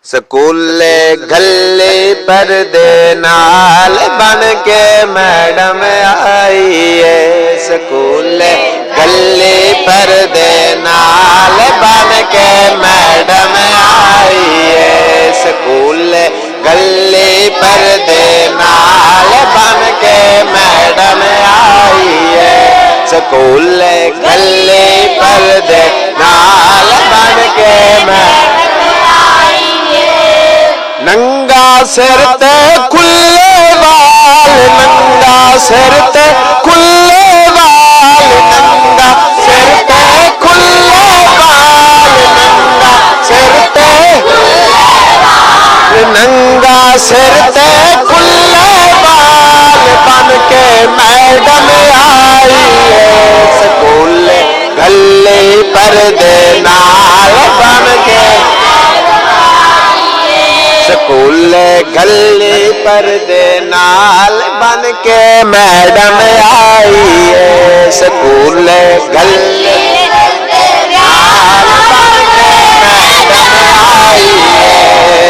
स्कूले गले पर्दे नाल बन के मैडम आई है। स्कूले गले पर्दे नाल बन के मैडम आई है। स्कूले गले पर्दे नाल बन के मैडम आई है। स्कूले गले पर्दे नाल बन के मैडम नंगा सिर ते खुले बाल, नंगा सिर ते खुले बाल, नंगा सिर ते खुले बाल, नंगा सिर ते नंगा सिर ते खुले बाल बन के मैडम आई है। स्कूले गले पर्दे नाल बन के स्कूले गले पर्दे नाल बन के मैडम आई है। स्कूले गले नाल बन के मैडम आई है।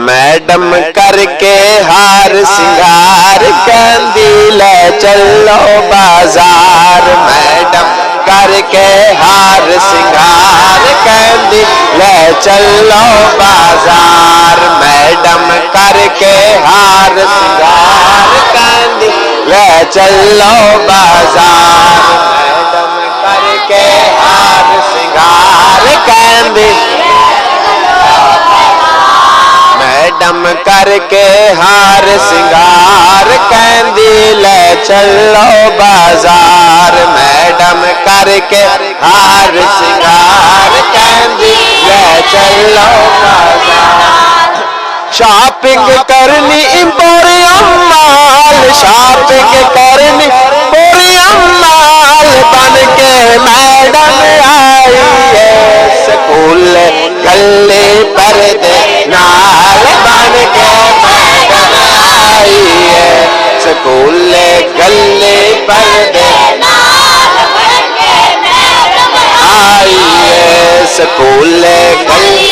मैडम करके हार सिंगार कहंदी ले चलो बाजार। मैडम करके हार सिंगार कहंदी ले चलो बाजार। मैडम करके हार सिंगार कहंदी ले चलो बाजार। मैडम करके हार सिंगार कहंदी मैडम करके हार सिंगार कहंदी ले चलो बाजार। मैडम करके हार सिंगार कहंदी ले चलो बाजार। शॉपिंग करनी इंपोरियम माल, शॉपिंग करनी इंपोरियम माल बन के मैडम आई है। स्कूल गले पर्दे नाल बन के मैडम आई है। स्कूल गले पर्दे नाल बन के मैडम आई है। स्कूल गले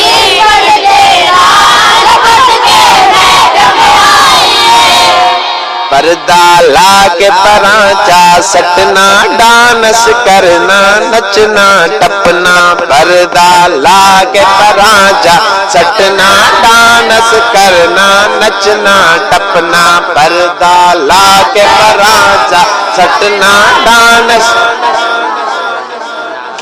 पर्दा ला के परांचा सटना डांस करना नचना टपना। पर्दा ला के परांचा सटना डांस करना नचना टपना। पर्दा ला के परांचा सटना डांस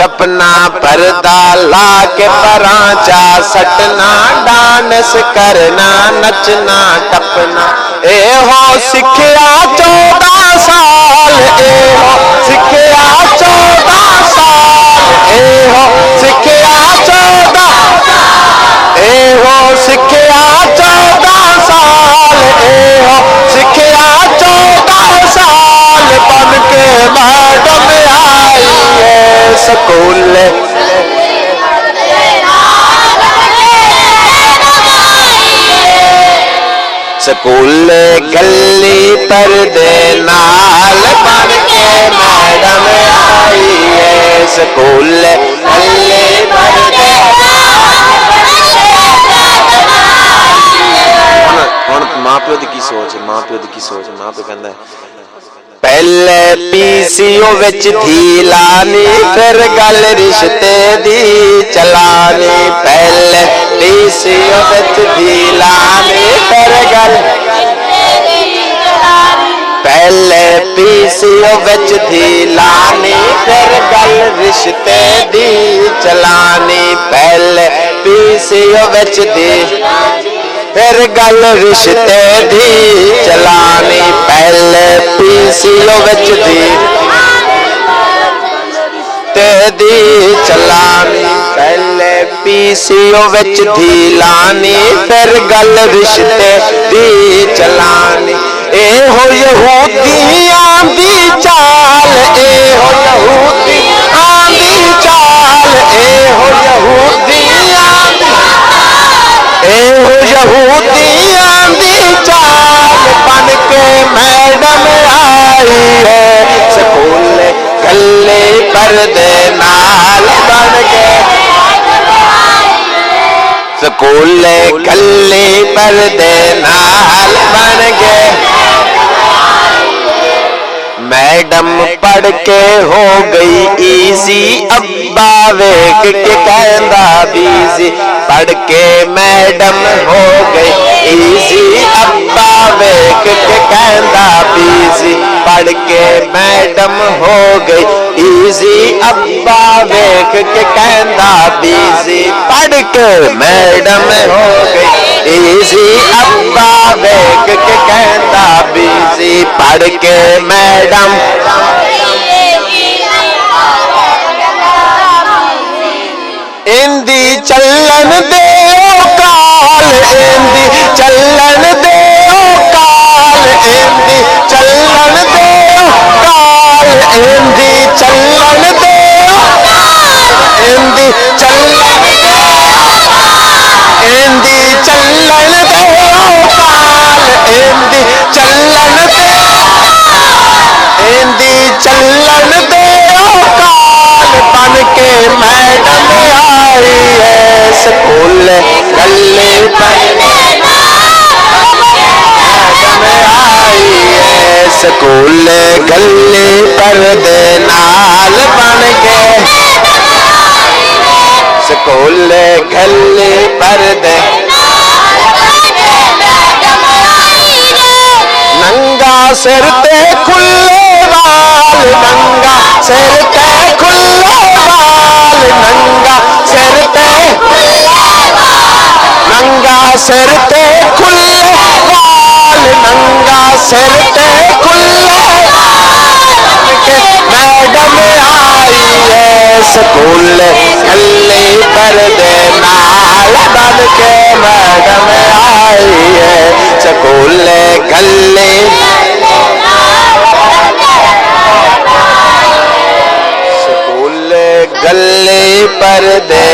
टपना। पर्दा ला के परांचा सटना डांस करना नचना टपना। ए हो सिखिया 14 साल, ए हो सिखिया 14 साल, ए हो सिखिया 14, ए हो सिखिया 14 साल, ए हो सिखिया 14 साल बन के मैडम आई है। स्कूल स्कूल गली पर्दे नाल बन के मैडम आई है। स्कूल गली पर्दे हुण मां प्यो दी की सोच, मां प्यो दी की सोच। मां प्यो कहंदा पहले पीसीओ विच धी लानी फिर गल रिश्ते दी चलानी। पहले पीसीओ विच धी लानी फिर गल पहले पीसीओ विच धी लानी फिर गल रिश्ते दी चलानी। पहले पीसीओ विच धी फिर गल रिश्ते दी चलानी। पहले पीसीओ विच दी चलानी। पहले पीसीओ विच धी लानी फिर गल रिश्ते दी चलानी। ए हो यहूदियां दी चाल, ए हो यहूदियां दी चाल, ए हो यहूदियां ए हो यहूदियां दी चाल बन के मैडम आई है। स्कूल गले पर्दे नाल बन के स्कूल गले पर्दे नाल बन गए। मैडम पढ़ के हो गई इजी, अब्बा वेख के कहंदा बीजी। पढ़ के मैडम हो गई इजी, अब्बा वेख के कहंदा बीजी। पढ़ के मैडम हो गई इजी, अब्बा वेख के कहंदा बीजी। पढ़ के मैडम हो गई इजी, अब्बा वेख के कहंदा बीजी। पढ़ के मैडम इंदी चलन दे काल, इंदी चलन दे काल, इंदी चलन दे काल, इंदी चलन दे, इंदी चलन दे, इंदी चलन दे काल, इंदी चलन दे, इंदी चलन दे काल। बन के मैडम आई है स्कूल गले पर, मैडम आई है स्कूल गले पर्दे नाल बन के। स्कूल गले पर्दे नंगा सिर ते खुले बाल, नंगा सिर ते खुले बाल, नंगा सिर ते, नंगा सिर ते खुले बाल, नंगा सिर ते खुले के मैडम आई है स्कूल गले पर्दे नाल बन के। मैडम आई है स्कूल गले, स्कूल गले पर्दे